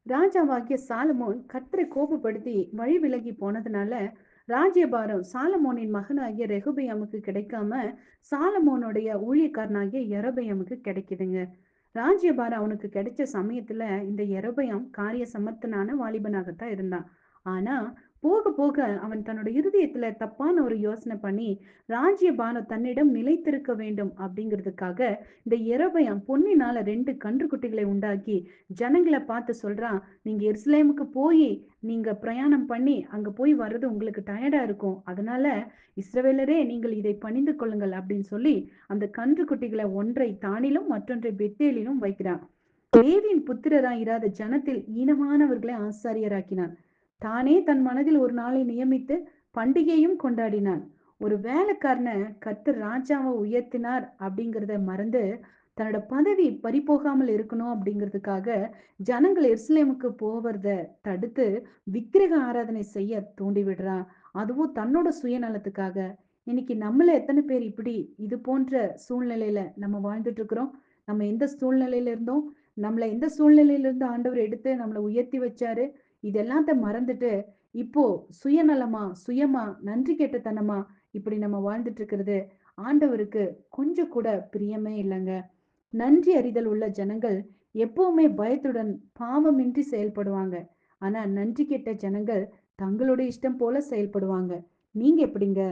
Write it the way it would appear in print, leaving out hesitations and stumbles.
ராஜாவாகிய சாலமோன் கர்த்தரை கோபப்படுத்தி வழி விலகி போனதுனால ராஜ்யபாரம் சாலமோனின் மகனாகிய ரெகுபெயாமுக்கு கிடைக்காம சாலமோனுடைய ஊழியக்காரனாகிய யெரொபெயாமுக்கு கிடைக்குதுங்க. ராஜ்யபாரம் அவனுக்கு கிடைச்ச சமயத்துல இந்த யெரொபெயாம் காரிய சமர்த்தனான வாலிபனாகத்தான் இருந்தான். ஆனா போக போக அவன் தன்னோட இருதயத்துல தப்பான ஒரு யோசனை பண்ணி ராஜ்யபாரம் தன்னிடம் நிலைத்திருக்க வேண்டும் அப்படிங்கிறதுக்காக இந்த யெரொபெயாம் பொன்னினால 2 கன்றுக்குட்டிகளை உண்டாக்கி ஜனங்களை பார்த்து சொல்றான், நீங்க எருசலேமுக்கு போய் நீங்க பிரயாணம் பண்ணி அங்க போய் வர்றது உங்களுக்கு டயர்டா இருக்கும். அதனால இஸ்ரவேலரே நீங்கள் இதை பணிந்து கொள்ளுங்கள் அப்படின்னு சொல்லி அந்த கன்றுக்குட்டிகளை ஒன்றை தாணிலும் மற்றொன்றை பெத்தேலிலும் வைக்கிறான். லேவியின் புத்திரராய் இராத ஜனத்தில் ஈனமானவர்களை ஆசாரியராக்கினான். தானே தன் மனதில் ஒரு நாளை நியமித்து பண்டிகையும் கொண்டாடினான். ஒரு வேலைக்காரனை கர்த்தர் ராஜாவை உயர்த்தினார் அப்படிங்கிறத மறந்து தன்னோட பதவி பறிபோகாமல் இருக்கணும் அப்படிங்கிறதுக்காக ஜனங்கள் எருசலேமுக்கு போவத தடுத்து விக்கிரக ஆராதனை செய்ய தூண்டி விடுறான். அதுவும் தன்னோட சுயநலத்துக்காக. இன்னைக்கு நம்மள எத்தனை பேர் இப்படி இது போன்ற சூழ்நிலையில நம்ம வாழ்ந்துட்டு இருக்கிறோம்? நம்ம எந்த சூழ்நிலையில இருந்தோம்? நம்மள எந்த சூழ்நிலையில இருந்து ஆண்டவர் எடுத்து நம்மளை உயர்த்தி வச்சாரு? இதெல்லாத்த மறந்துட்டு இப்போ சுயநலமா, சுயமா, நன்றி கெட்டத்தனமா இப்படி நம்ம வாழ்ந்துட்டு இருக்கிறது ஆண்டவருக்கு கொஞ்சம் கூட பிரியமே இல்லைங்க. நன்றி அறிதல் உள்ள ஜனங்கள் எப்பவுமே பயத்துடன் பாவமின்றி செயல்படுவாங்க. ஆனா நன்றி கெட்ட ஜனங்கள் தங்களுடைய இஷ்டம் போல செயல்படுவாங்க. நீங்க எப்படிங்க?